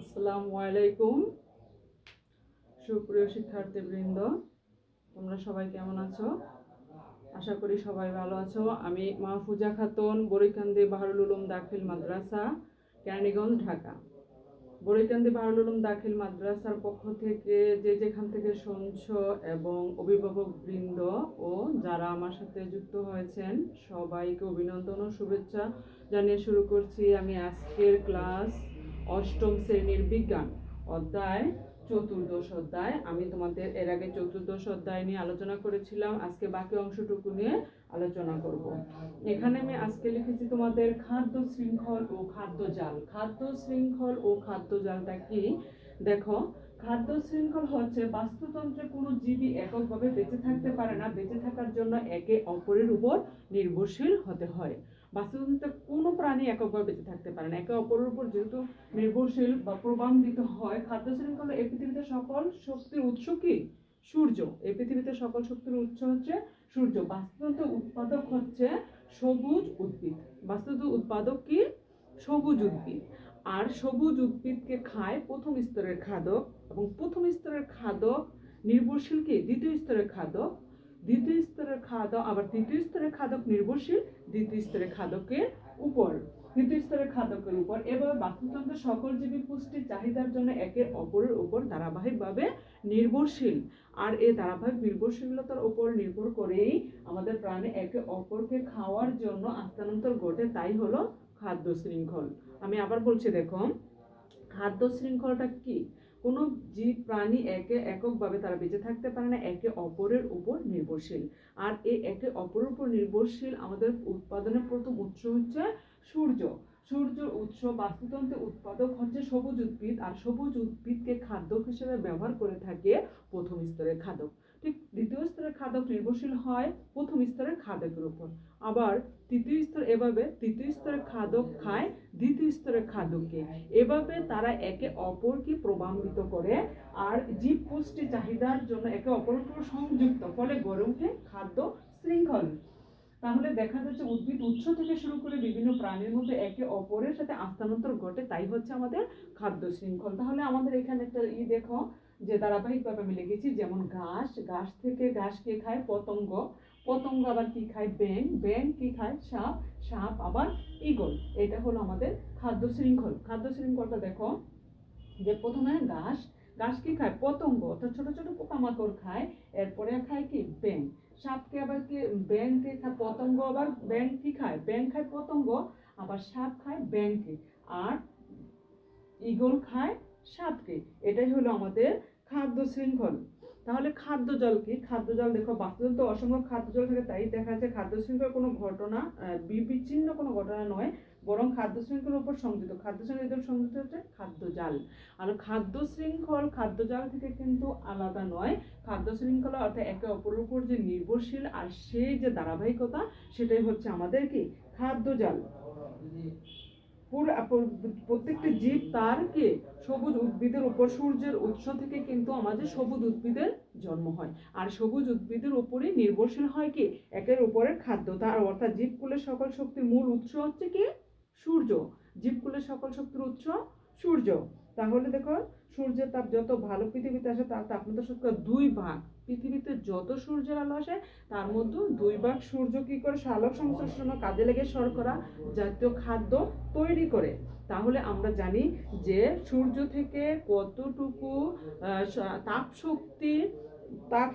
আসসালামু আলাইকুম সুপ্রিয় শিক্ষার্থীবৃন্দ, তোমরা সবাই কেমন আছো? আশা করি সবাই ভালো আছো। আমি মাহফুজা খাতুন, বড়ইকান্দি বাহারুল উলুম দাখিল মাদ্রাসা, কেরানীগঞ্জ, ঢাকা। বড়ইকান্দি বাহারুল উলুম দাখিল মাদ্রাসার পক্ষ থেকে যে যেখান থেকে শুনছো এবং অভিভাবক বৃন্দ ও যারা আমার সাথে যুক্ত হয়েছেন সবাইকে অভিনন্দন ও শুভেচ্ছা জানিয়ে শুরু করছি আমি আজকের ক্লাস অষ্টম শ্রেণীর বিজ্ঞান অধ্যায় চতুর্দশ অধ্যায়। আমি তোমাদের এর আগে চতুর্দশ অধ্যায় নিয়ে আলোচনা করেছিলাম, আজকে বাকি অংশটুকু নিয়ে আলোচনা করব। এখানে আমি আজকে লিখেছি তোমাদের খাদ্য শৃঙ্খল ও খাদ্য জাল। খাদ্য শৃঙ্খল ও খাদ্য জালটা কি? দেখো, খাদ্য শৃঙ্খল হচ্ছে বাস্তুতন্ত্রে কোনো জীবই এককভাবে বেঁচে থাকতে পারে না, বেঁচে থাকার জন্য একে অপরের উপর নির্ভরশীল হতে হয়। বাস্তুতন্ত্রে কোনো প্রাণী এককভাবে বেঁচে থাকতে পারে না, একে অপরের উপর যেহেতু নির্ভরশীল বা প্রভাবিত হয়। খাদ্য শৃঙ্খল এই পৃথিবীতে সকল শক্তির উৎস কি? সূর্য। এই পৃথিবীতে সকল শক্তির উৎস হচ্ছে সূর্য। বাস্তুতন্ত্র উৎপাদক হচ্ছে সবুজ উদ্ভিদ। বাস্তুতন্ত্র উৎপাদক কি? সবুজ উদ্ভিদ। আর সবুজ উদ্ভিদকে খায় প্রথম স্তরের খাদক, এবং প্রথম স্তরের খাদক নির্ভরশীল কি? দ্বিতীয় স্তরের খাদক। দ্বিতীয় স্তরের খাদক আবার তৃতীয় স্তরের খাদক নির্ভরশীল দ্বিতীয় স্তরের খাদকের উপর, তৃতীয় স্তরের খাদকের উপর। এবার বাস্তুতন্ত্রের সকল জীবী পুষ্টির চাহিদার জন্য একে অপরের উপর ধারাবাহিকভাবে নির্ভরশীল। আর এই ধারাবাহিক নির্ভরশীলতার উপর নির্ভর করেই আমাদের প্রাণী একে অপরকে খাওয়ার জন্য স্থানান্তর ঘটে, তাই হলো খাদ্য শৃঙ্খল। আমি আবার বলছি, দেখো, খাদ্য শৃঙ্খলটা কি? কোনো জীব প্রাণী এককভাবে তারা বেঁচে থাকতে পারে না, একে অপরের উপর নির্ভরশীল। আর এই একে অপরের উপর নির্ভরশীল আমাদের উৎপাদনের প্রথম উৎস হচ্ছে সূর্য। সূর্যের উৎস বাস্তুতন্ত্রে উৎপাদক হচ্ছে সবুজ উদ্ভিদ, আর সবুজ উদ্ভিদকে খাদ্য হিসেবে ব্যবহার করে থাকে প্রথম স্তরের খাদক। ঠিক দ্বিতীয় স্তরের খাদক নির্ভরশীল হয় প্রথম স্তরের খাদকের উপর। আবার তৃতীয় স্তর, এভাবে তৃতীয় স্তরের খাদক খায় দ্বিতীয় স্তরের খাদককে। এভাবে তারা একে অপরকে প্রভাবিত করে আর জীব পুষ্টি চাহিদার জন্য একে অপরের উপর সংযুক্ত, ফলে গড়ে ওঠে খাদ্য শৃঙ্খল। তাহলে দেখা যাচ্ছে উদ্ভিদ উৎস থেকে শুরু করে বিভিন্ন প্রাণীর মধ্যে একে অপরের সাথে স্থানান্তর ঘটে, তাই হচ্ছে আমাদের খাদ্য শৃঙ্খল। তাহলে আমাদের এখানে একটা দেখো যে ধারাবাহিকভাবে আমি লিখেছি, যেমন ঘাস, ঘাস থেকে ঘাস কে খায়? পতঙ্গ। পতঙ্গ আবার কি খায়? ব্যাঙ। ব্যাঙ কি খায়? সাপ। সাপ আবার ঈগল। এটা হলো আমাদের খাদ্য শৃঙ্খল। খাদ্য শৃঙ্খলটা দেখো যে প্রথমে ঘাস, ঘাস কি খায়? পতঙ্গ, অর্থাৎ ছোট ছোট পোকামাকড় খায়। এরপরে খায় কি? ব্যাঙ। সাপকে আবার কি? ব্যাঙকে খায়। পতঙ্গ আবার ব্যাঙ কি খায়? ব্যাঙ খায় পতঙ্গ, আবার সাপ খায় ব্যাঙকে, আর ঈগল খায় সাপকে। এটাই হলো আমাদের খাদ্য শৃঙ্খল। তাহলে খাদ্য জল কি? খাদ্য জল দেখো, বাস্তুতন্ত্রে অসংখ্য খাদ্য জল থাকে, তাই দেখা যাচ্ছে খাদ্য শৃঙ্খল কোনো ঘটনা বিচ্ছিন্ন কোনো ঘটনা নয়, বরং খাদ্য শৃঙ্খলের উপর সংযুক্ত। খাদ্য শৃঙ্খল সংযুক্ত হচ্ছে খাদ্য জাল। আর খাদ্য শৃঙ্খল খাদ্য জাল থেকে কিন্তু আলাদা নয়। খাদ্য শৃঙ্খলা অর্থাৎ একে অপরের উপর যে নির্ভরশীল আর সেই যে ধারাবাহিকতা, সেটাই হচ্ছে আমাদের কি? খাদ্য জাল। প্রত্যেকটি জীব তার কি? সবুজ উদ্ভিদের উপর, সূর্যের উৎস থেকে কিন্তু আমাদের সবুজ উদ্ভিদের জন্ম হয়, আর সবুজ উদ্ভিদের উপরই নির্ভরশীল হয় কি? একের উপরের খাদ্য। তার অর্থাৎ জীবকুলের সকল শক্তির মূল উৎস হচ্ছে কি? সূর্য। জীবকুলের সকল শক্তির উৎস সূর্য। তাহলে দেখো, সূর্যের তাপ যত ভালো পৃথিবীতে আসে তার তাপমাত্রা শতকরা 2 ভাগ। পৃথিবীতে যত সূর্যের আলো আসে তার মধ্যে 2 ভাগ সূর্য কি করে? সালোক সংশ্লেষণ কাজে লেগে শর্করা জাতীয় খাদ্য তৈরি করে। তাহলে আমরা জানি যে সূর্য থেকে কতটুকু তাপ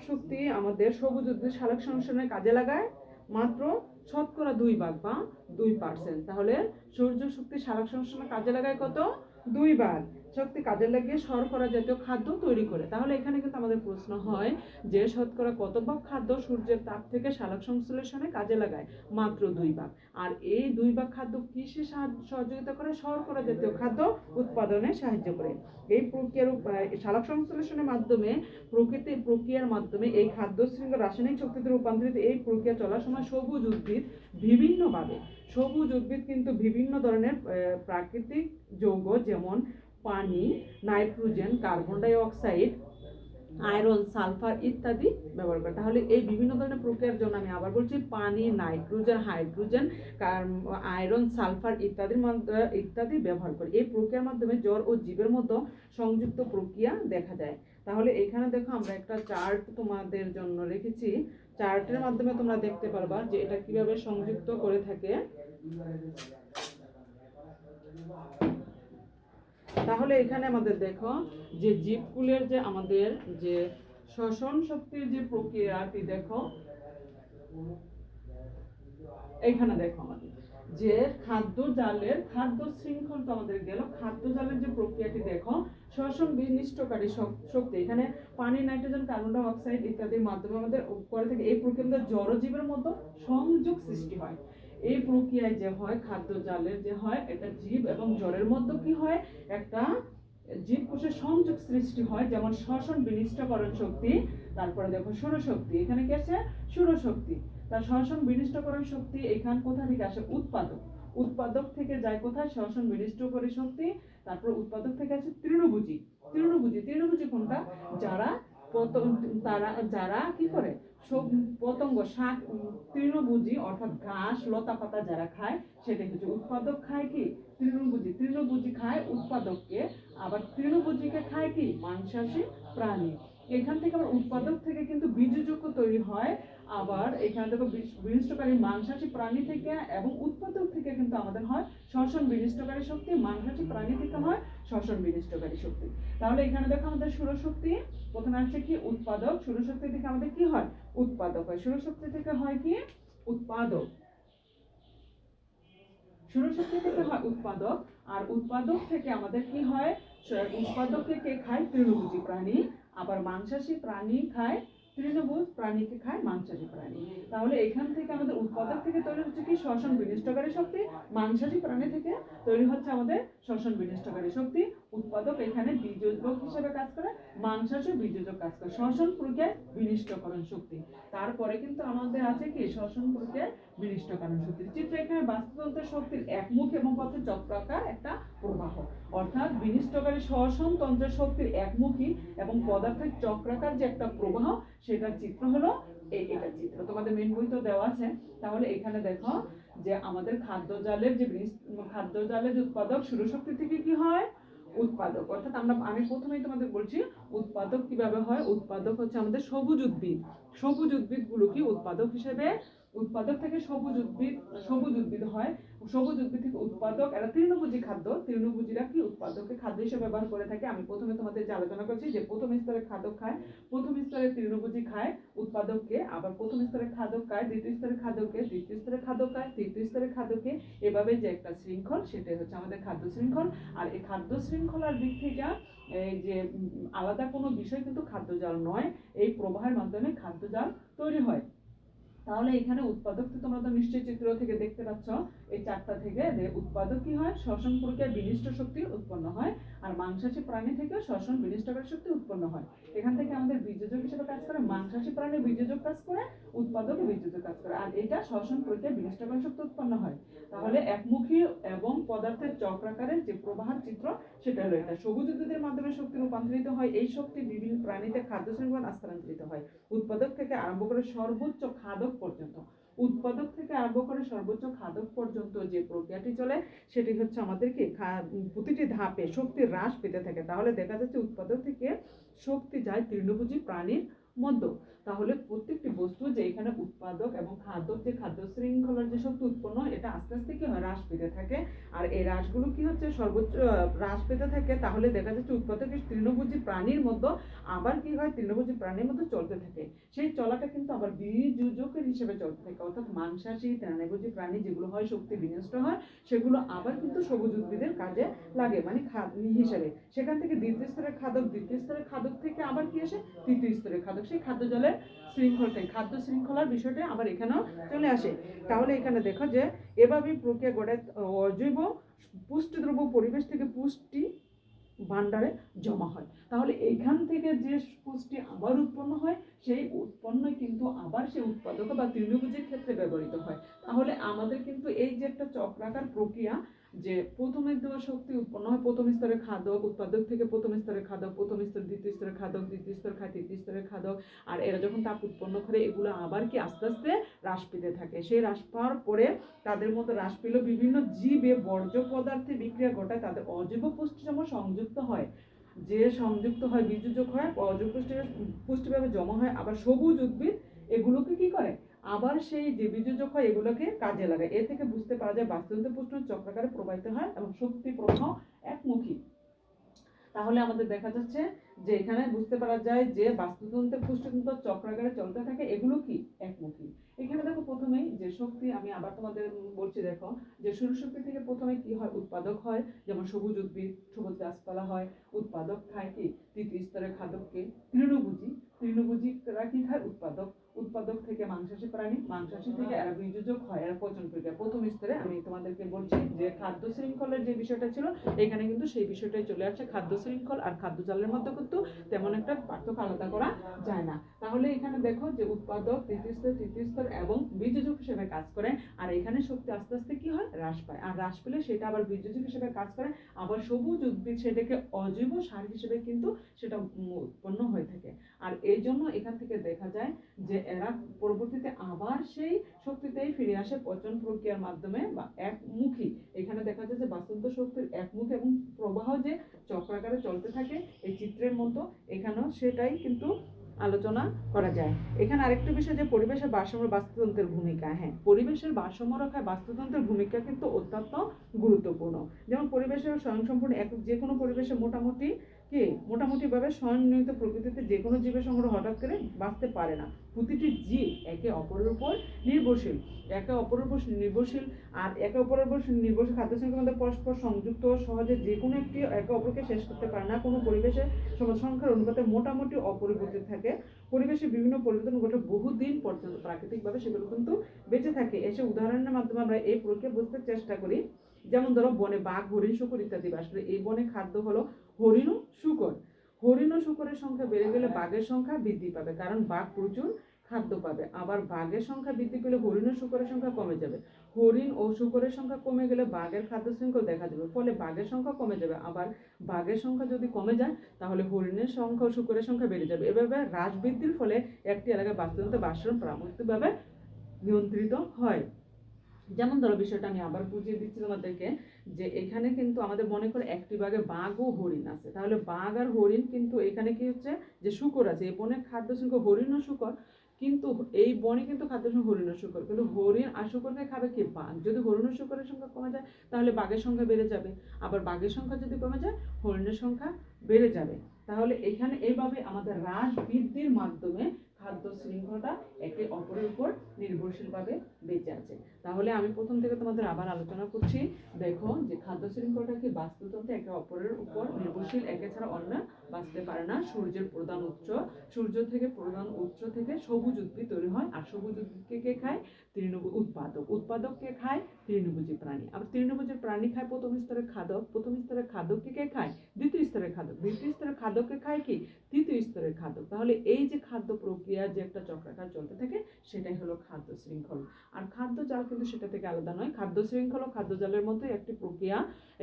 শক্তি আমাদের সবুজ উদ্ভিদ সালোক সংশ্লেষণের কাজে লাগায়? মাত্র শতকরা 2 ভাগ বা 2%। তাহলে সূর্য শক্তি সালোক সংশ্লেষণের কাজে লাগায় কত? 2 ভাগ শক্তি কাজে লাগিয়ে শর্করা জাতীয় খাদ্য তৈরি করে। তাহলে এখানে কিন্তু আমাদের প্রশ্ন হয় যে শতকরা কত ভাগ খাদ্য সূর্যের তাপ থেকে সালোক সংশ্লেষণে কাজে লাগায়? মাত্র 2 ভাগ। আর এই 2 ভাগ খাদ্য কিসে সহযোগিতা করে? শর্করা জাতীয় খাদ্য উৎপাদনে সাহায্য করে। এই প্রক্রিয়ার সালোক সংশ্লেষণের মাধ্যমে প্রক্রিয়ার মাধ্যমে এই খাদ্য শৃঙ্খল রাসায়নিক শক্তিতে রূপান্তরিত। এই প্রক্রিয়া চলার সময় সবুজ উদ্ভিদ কিন্তু বিভিন্ন ধরনের প্রাকৃতিক যৌগ, যেমন পানি, nitrogen, carbon die oxide, iron, sulphur ইত্যাদি ব্যবহার করে। তাহলে এই বিভিন্ন ধরনের প্রক্রিয়ার জন্য আমি আবার বলছি পানি, নাইট্রোজেন, হাইড্রোজেন, আয়রন, সালফার ইত্যাদি ব্যবহার করে। এই প্রক্রিয়ার মাধ্যমে জড় ও জীবের মধ্যে সংযুক্ত প্রক্রিয়া দেখা যায়। তাহলে এখানে দেখো আমরা একটা চার্ট তোমাদের জন্য রেখেছি। চার্টের মাধ্যমে তোমরা দেখতে পারবা যে এটা কিভাবে সংযুক্ত করে থাকে। তাহলে এখানে আমাদের দেখো যে জীবকুলের যে আমাদের যে শ্বসন শক্তির যে প্রক্রিয়াটি দেখো, এখানে দেখো আমাদের যে খাদ্য শৃঙ্খল তো আমাদের গেল। খাদ্য জালের যে প্রক্রিয়াটি দেখো, শ্বসন বিনিষ্টকারী শক্তি, এখানে পানি, নাইট্রোজেন, কার্বন ডাই অক্সাইড ইত্যাদির মাধ্যমে আমাদের করে থাকে। এই প্রক্রিয়া জড়জীবের মতো সংযোগ সৃষ্টি হয়। এই প্রক্রিয়ায় যে হয় খাদ্য জালের যে হয়, এটা জীব এবং জড়ের মধ্যে কি হয়, একটা জীবকোষের সংযোগ সৃষ্টি হয়। যেমন শ্বসন বিনিষ্টকরণ শক্তি, তারপরে দেখো সৌরশক্তি, এখানে কি আছে সৌরশক্তি। তার শ্বসন বিনিষ্টকরণ শক্তি এখান কোথা থেকে আসে, উৎপাদক থেকে যায় কোথায়, শ্বসন বিনিষ্টকারী শক্তি। তারপর উৎপাদক থেকে আসে তৃণভোজী কোনটা, যারা যারা কি করে, সব পতঙ্গ, শাক, তৃণভোজী অর্থাৎ ঘাস, লতা পাতা যারা খায় সেটা হচ্ছে উৎপাদক। খায় কি তৃণভোজী খায় উৎপাদককে, আবার তৃণভোজীকে খায় কি মাংসাশী প্রাণী। এখান থেকে আবার উৎপাদক থেকে কিন্তু বীজযুক্ত তৈরি হয়। আবার এখানে দেখো বিনিষ্টকারী মাংসাশী প্রাণী থেকে এবং উৎপাদক থেকে কিন্তু আমাদের হয় শ্বসন বিনিষ্টকারী শক্তি, মাংসাশী প্রাণী থেকে হয় শ্বসন বিনিষ্টকারী শক্তি। তাহলে এখানে দেখো আমাদের সৌরশক্তি প্রথমে আসছে কি উৎপাদক, সৌরশক্তি থেকে আমাদের কি হয় উৎপাদক হয়। সৌরশক্তি থেকে হয় কি উৎপাদক, সৌরশক্তি থেকে হয় উৎপাদক। আর উৎপাদক থেকে আমাদের কি হয়, উৎপাদককে কে খায় তৃণভোজী প্রাণী, আবার মাংসাশী প্রাণী খায় তৃণভোজ প্রাণীকে খায় মাংসাশী প্রাণী। তাহলে এখান থেকে আমাদের উৎপাদক থেকে তৈরি হচ্ছে কি শ্বসন বিনিষ্টকারী শক্তি, মাংসাশী প্রাণী থেকে তৈরি হচ্ছে আমাদের শ্বসন বিনিষ্টকারী শক্তি। উৎপাদক এখানে বীজযোজক হিসেবে কাজ করে, মাংসাশী বীজযোজক কাজ করে, শ্বসন প্রক্রিয়ায় বিনিষ্টকরণ শক্তি। তারপরে কিন্তু আমাদের আছে কি শ্বসন প্রক্রিয়ায় বিনিষ্টকরণ শক্তি। চিত্র এখানে বাস্তুতন্ত্রের শক্তির একমুখ এবং পথে চক্রাকার একটা প্রবাহ, অর্থাৎ বিনিষ্টকারী শ্বসন তন্ত্রের শক্তির একমুখী এবং পদার্থের চক্রাকার যে একটা প্রবাহ, সেটার চিত্র হলো এটা চিত্র তোমাদের মেন বইতে দেওয়া আছে। তাহলে এখানে দেখো যে আমাদের খাদ্য জালের যে উৎপাদক সৌরশক্তি থেকে কি হয় উৎপাদক, অর্থাৎ আমি প্রথমেই তোমাদের বলছি উৎপাদক কিভাবে হয়। উৎপাদক হচ্ছে আমাদের সবুজ উদ্ভিদ গুলো কি উৎপাদক হিসেবে, উৎপাদক থেকে সবুজ উদ্ভিদ হয়। সবুজ উদ্ভিদ থেকে উৎপাদক, এরা তৃণভোজী খাদ্য, তৃণভোজীরা কি উৎপাদককে খাদ্য হিসেবে ব্যবহার করে থাকে। আমি প্রথমে তোমাদের যে আলোচনা করছি যে প্রথম স্তরের খাদ্য খায়, প্রথম স্তরের তৃণভোজী খায় উৎপাদককে, আবার প্রথম স্তরের খাদ্য খায় দ্বিতীয় স্তরের খাদ্যকে, দ্বিতীয় স্তরের খাদ্য খায় তৃতীয় স্তরের খাদ্যকে, এভাবে যে একটা শৃঙ্খল, সেটাই হচ্ছে আমাদের খাদ্য শৃঙ্খল। আর এই খাদ্য শৃঙ্খলার দিক থেকে এই যে আলাদা কোনো বিষয় কিন্তু খাদ্যজাল নয়, এই প্রবাহের মাধ্যমে খাদ্যজাল তৈরি হয়। তাহলে এখানে উৎপাদক তোমরা তো নিশ্চয়ই চিত্র থেকে দেখতে পাচ্ছ এই চারটা থেকে যে উৎপাদক কি হয় শ্বসন প্রক্রিয়ায় বিনিষ্ট শক্তি উৎপন্ন হয়, আর মাংসাশী প্রাণী থেকে শ্বসন বিনিষ্টকারী শক্তি উৎপন্ন হয়। এখান থেকে আমাদের বীজযোজক হিসেবে কাজ করে, মাংসাশী প্রাণী বীজযোজক কাজ করে, উৎপাদক বীজযোজক কাজ করে, আর এটা শ্বসন প্রক্রিয়ায় বিনিষ্টকারী শক্তি উৎপন্ন হয়। তাহলে একমুখী এবং পদার্থের চক্রাকারের যে প্রবাহের চিত্র, সেটা হলো এটা। সবুজ উদ্ভিদের মাধ্যমে শক্তি রূপান্তরিত হয়, এই শক্তি বিভিন্ন প্রাণীতে খাদ্য শৃঙ্খল স্থানান্তরিত হয়। উৎপাদক থেকে আরম্ভ করে সর্বোচ্চ খাদক পর্যন্ত, উৎপাদক থেকে আরম্ভ করে সর্বোচ্চ খাদক পর্যন্ত যে প্রক্রিয়াটি চলে, সেটি হচ্ছে আমাদের কি প্রতিটি ধাপে শক্তি হ্রাস পেতে থাকে। তাহলে দেখা যাচ্ছে উৎপাদক থেকে শক্তি যায় তৃণভোজী প্রাণীর মধ্যে। তাহলে প্রত্যেকটি বস্তু যে এখানে উৎপাদক এবং খাদ্য শৃঙ্খলার যে শক্তি উৎপন্ন, এটা আস্তে আস্তে কি হয় হ্রাস পেতে থাকে। আর এই হ্রাসগুলো কি হচ্ছে সর্বোচ্চ হ্রাস পেতে থাকে। তাহলে দেখা যাচ্ছে উৎপাদকের তৃণভোজী প্রাণীর মধ্যে আবার কি হয় তৃণভোজী প্রাণীর মধ্যে চলতে থাকে, সেই চলাটা কিন্তু আবার বীজযোজকের হিসেবে চলতে থাকে, অর্থাৎ মাংসাশী তৃণভোজী প্রাণী যেগুলো হয় শক্তি বিনষ্ট হয়, সেগুলো আবার কিন্তু সবুজ উদ্ভিদের কাজে লাগে, মানে হিসেবে। সেখান থেকে দ্বিতীয় খাদক থেকে আবার কি আসে তৃতীয় স্তরের খাদক, সেই খাদ্য জলের খাদ্য শৃঙ্খলার বিষয়টা আবার এখানেও চলে আসে। তাহলে এখানে দেখো যে এভাবেই প্রক্রিয়া গড়ে অজৈব পুষ্টিদ্রব্য পরিবেশ থেকে পুষ্টি ভান্ডারে জমা হয়। তাহলে এইখান থেকে যে পুষ্টি আবার উৎপন্ন হয়, সেই উৎপন্ন কিন্তু আবার সেই উৎপাদক বা তৃণভোজীর ক্ষেত্রে ব্যবহৃত হয়। তাহলে আমাদের কিন্তু এই যে একটা চক্রাকার প্রক্রিয়া, যে প্রথমে দেওয়া শক্তি উৎপন্ন হয় প্রথম স্তরের খাদক, উৎপাদক থেকে প্রথম স্তরের খাদক, প্রথম স্তর দ্বিতীয় স্তরের খাদক, দ্বিতীয় স্তর খায় তৃতীয় স্তরের খাদক। আর এরা যখন তাপ উৎপন্ন করে এগুলো আবার কি আস্তে আস্তে হ্রাস পেতে থাকে। সেই হ্রাস পাওয়ার পরে তাদের মধ্যে হ্রাস পেলেও বিভিন্ন জীবে বর্জ্য পদার্থে বিক্রিয়া ঘটায় তাদের অজৈব পুষ্টিসম সংযুক্ত হয়। যে সংযুক্ত হয় বীজযোগ হয়, অজৈব পুষ্টিভাবে জমা হয়। আবার সবুজ উদ্ভিদ এগুলোকে কি করে আবার সেই যে বীজযোগ হয় এগুলোকে কাজে লাগায়। এ থেকে বুঝতে পারা যায় বাস্তুতন্ত্রের পুষ্টি চক্রাকারে প্রবাহিত হয় এবং শক্তি প্রবাহ একমুখী। তাহলে আমাদের দেখা যাচ্ছে যে এখানে বুঝতে পারা যায় যে বাস্তুতন্ত্রের পুষ্টিতন্ত্র চক্রাকারে চলতে থাকে, এগুলো কি একমুখী। এখানে দেখো প্রথমেই যে শক্তি আমি আবার তোমাদের বলছি, দেখো যে সৌরশক্তি থেকে প্রথমে কি হয় উৎপাদক হয়, যেমন সবুজ উদ্ভিদ সবুজ গাছপালা হয়। উৎপাদক খায় কি তৃতীয় স্তরের খাদককে তৃণভোজী, তৃণভোজীরা কি খায় উৎপাদক, উৎপাদক থেকে মাংসাশী প্রাণী, মাংসাশী থেকে এরা বীজযোগ হয়, এরা পচন প্রক্রিয়া। প্রথম স্তরে আমি তোমাদেরকে বলছি যে খাদ্য শৃঙ্খলের যে বিষয়টা ছিল এখানে কিন্তু সেই বিষয়টাই চলে আসছে। খাদ্য শৃঙ্খল আর খাদ্য জালের মধ্যে কিন্তু তেমন একটা পার্থক্য আলাদা করা যায় না। তাহলে এখানে দেখো যে উৎপাদক তৃতীয় স্তর তৃতীয় স্তর এবং বীজযোগ হিসেবে কাজ করে। আর এখানে শক্তি আস্তে আস্তে কি হয় হ্রাস পায়, আর হ্রাস পেলে সেটা আবার বীজযোগ হিসেবে কাজ করে। আবার সবুজ উদ্ভিদ সেটাকে অজৈব সার হিসেবে কিন্তু সেটা উৎপন্ন হয়ে থাকে। আর এই জন্য এখান থেকে দেখা যায় যে এরা পরবর্তীতে আবার সেই শক্তিতেই ফিরে আসে পচন প্রক্রিয়ার মাধ্যমে বা একমুখী। এখানে দেখা যায় যে বাস্তুতন্ত্র শক্তির একমুখী এবং প্রবাহ যে চক্রাকারে চলতে থাকে এই চিত্রের মতো এখানেও সেটাই কিন্তু আলোচনা করা যায়। এখানে আরেকটা বিষয় যে পরিবেশের ভারসাম্য বাস্তুতন্ত্রের ভূমিকা। হ্যাঁ, পরিবেশের ভারসাম্য রক্ষায় বাস্তুতন্ত্রের ভূমিকা কিন্তু অত্যন্ত গুরুত্বপূর্ণ। যেমন পরিবেশের স্বয়ংসম্পূর্ণ একক যে কোনো পরিবেশে মোটামুটিভাবে স্বয়ংনিয়মিত প্রকৃতিতে যে কোনো জীবের সংগ্রহ হঠাৎ করে বাঁচতে পারে না। প্রতিটি জীব একে অপরের উপর নির্ভরশীল, আর একে অপরের উপর নির্ভরশীল খাদ্য শৃঙ্খলের মধ্যে পরস্পর সংযুক্ত, সহজে যে কোনো একটি একে অপরকে শেষ করতে পারে না। কোনো পরিবেশে সংখ্যার অনুপাতে মোটামুটি অপরিবর্তিত থাকে। পরিবেশে বিভিন্ন পরিবর্তন ঘটে বহুদিন পর্যন্ত প্রাকৃতিকভাবে সেগুলো কিন্তু বেঁচে থাকে। এসে উদাহরণের মাধ্যমে আমরা এই প্রক্রিয়া বুঝতে চেষ্টা করি। যেমন ধরো বনে বাঘ, হরিণ, শূকর ইত্যাদি বাস করে। এই বনে খাদ্য হলো হরিণ ও শূকর। হরিণ ও শূকরের সংখ্যা বেড়ে গেলে বাঘের সংখ্যা বৃদ্ধি পাবে, কারণ বাঘ প্রচুর খাদ্য পাবে। আবার বাঘের সংখ্যা বৃদ্ধি পেলে হরিণ ও শূকরের সংখ্যা কমে যাবে। হরিণ ও শূকরের সংখ্যা কমে গেলে বাঘের খাদ্য শৃঙ্খল দেখা যাবে, ফলে বাঘের সংখ্যা কমে যাবে। আবার বাঘের সংখ্যা যদি কমে যায় তাহলে হরিণের সংখ্যা ও শূকরের সংখ্যা বেড়ে যাবে। এভাবে হ্রাস বৃদ্ধির ফলে একটি এলাকায় বাস্তুতন্ত্র বাসরণ প্রাকৃতিকভাবে নিয়ন্ত্রিত হয়। যেমন ধরো বিষয়টা আমি আবার বুঝিয়ে দিচ্ছি তোমাদেরকে যে এখানে কিন্তু আমাদের মনে করে একটি বাঘে বাঘ ও হরিণ আছে, তাহলে বাঘ আর হরিণ কিন্তু এখানে কি হচ্ছে যে শূকর আছে। এই বনের খাদ্য শৃঙ্খল হরিণ ও শূকর, কিন্তু এই বনে কিন্তু খাদ্য শৃঙ্খল হরিণ ও শূকর, কিন্তু হরিণ আর শূকরকে খাবে কি বাঘ। যদি হরিণ ও শূকরের সংখ্যা কমে যায় তাহলে বাঘের সংখ্যা বেড়ে যাবে, আবার বাঘের সংখ্যা যদি কমে যায় হরিণের সংখ্যা বেড়ে যাবে। তাহলে এখানে এইভাবে আমাদের হ্রাস বৃদ্ধির মাধ্যমে খাদ্য শৃঙ্খলটা একে অপরের উপর নির্ভরশীলভাবে বেঁচে আছে। তাহলে আমি প্রথম থেকে তোমাদের আবার আলোচনা করছি। দেখো যে খাদ্য শৃঙ্খলটা কি বাস্তুতন্ত্রে একে অপরের উপর নির্ভরশীল, একে ছাড়া অন্য বাঁচতে পারে না। সূর্যের প্রধান উৎস, সূর্য থেকে প্রধান উৎস থেকে সবুজ উদ্ভিদ তৈরি হয়। আর সবুজ উদ্ভিদকে কে খায় উৎপাদককে খায় তৃণভোজী প্রাণী। আবার তৃণভোজী প্রাণী খায় প্রথম স্তরের খাদক, প্রথম স্তরের খাদককে কে খায় দ্বিতীয় স্তরের খাদক, দ্বিতীয় স্তরের খাদককে খায় কি তৃতীয় স্তরের খাদক। তাহলে এই যে খাদ্য প্রক্রিয়া যে একটা চক্রাকার চলতে থাকে সেটাই হলো খাদ্য শৃঙ্খল। আর খাদ্য জাল কিন্তু সেটা থেকে আলাদা নয়। খাদ্য শৃঙ্খল ও খাদ্য জালের মধ্যে একটি প্রক্রিয়া।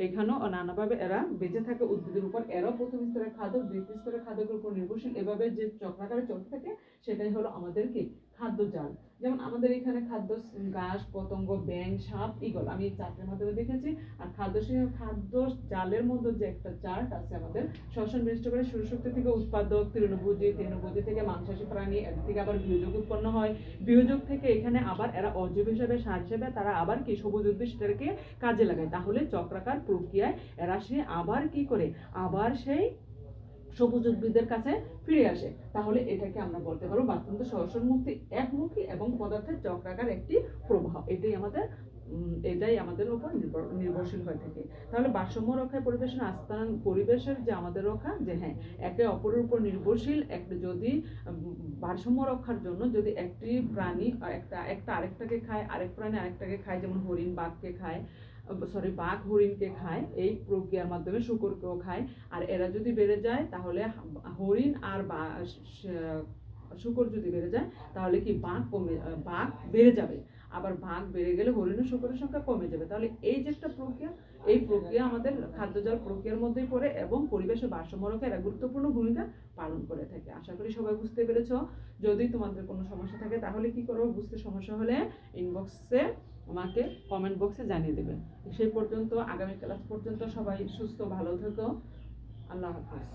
এখানেও নানাভাবে এরা বেঁচে থাকে উদ্ভিদের উপর। এরাও প্রথম স্তরের খাদক দ্বিতীয় স্তরের খাদকের উপর নির্ভরশীল। এভাবে যে চক্রাকারে চলতে থাকে সেটাই হলো আমাদের কি খাদ্য জাল। যেমন আমাদের এখানে খাদ্য ঘাস, পতঙ্গ, ব্যাঙ, সাপ, ঈগল আমি এই চার্টের মাধ্যমে দেখেছি। আর খাদ্য জালের মধ্যে যে একটা চার্ট আছে আমাদের শ্বসন বিশিষ্ট করে সৌরশক্তি থেকে উৎপাদক তৃণভোজী, তৃণভোজী থেকে মাংসাশী প্রাণী, এর থেকে আবার বিয়োজক উৎপন্ন হয়। বিয়োজক থেকে এখানে আবার এরা অজৈব হিসেবে সার হিসেবে তারা আবার কি সবুজ উদ্ভিদ সেটাকে কাজে লাগায়। তাহলে চক্রাকার প্রক্রিয়ায় এরা সে আবার কি করে আবার সেই সবুজ উদ্ভিদের কাছে ফিরে আসে। তাহলে এটাকে আমরা বলতে পারবো বাস্তুতন্ত্র শ্বসন মুক্তি একমুখী এবং পদার্থের চক্রাকার একটি প্রবাহ। এটাই আমাদের উপর নির্ভরশীল হয়ে থাকে। তাহলে ভারসাম্য রক্ষায় পরিবেশের যে আমাদের রক্ষা যে হ্যাঁ একে অপরের উপর নির্ভরশীল। যদি ভারসাম্য রক্ষার জন্য যদি একটি প্রাণী একটা আরেকটাকে খায়, আরেক প্রাণী আরেকটাকে খায়, যেমন হরিণ বাঘকে খায়, বাঘ হরিণকে খায়, এই প্রক্রিয়ার মাধ্যমে শূকরকেও খায়। আর এরা যদি বেড়ে যায় তাহলে হরিণ আর শূকর যদি বেড়ে যায় তাহলে কি বাঘ বেড়ে যাবে। আবার ভাগ বেড়ে গেলে হরিণ ও শূকরের সংখ্যা কমে যাবে। তাহলে এই যে একটা প্রক্রিয়া, এই প্রক্রিয়া আমাদের খাদ্যজাল প্রক্রিয়ার মধ্যেই পড়ে এবং পরিবেশের ভারসাম্য রক্ষায় এরা গুরুত্বপূর্ণ ভূমিকা পালন করে থাকে। আশা করি সবাই বুঝতে পেরেছো। যদি তোমাদের কোনো সমস্যা থাকে তাহলে কি করবো, বুঝতে সমস্যা হলে ইনবক্সে আমাকে কমেন্ট বক্সে জানিয়ে দেবে। সেই পর্যন্ত, আগামী ক্লাস পর্যন্ত সবাই সুস্থ ভালো থেকো। আল্লাহ হাফিজ।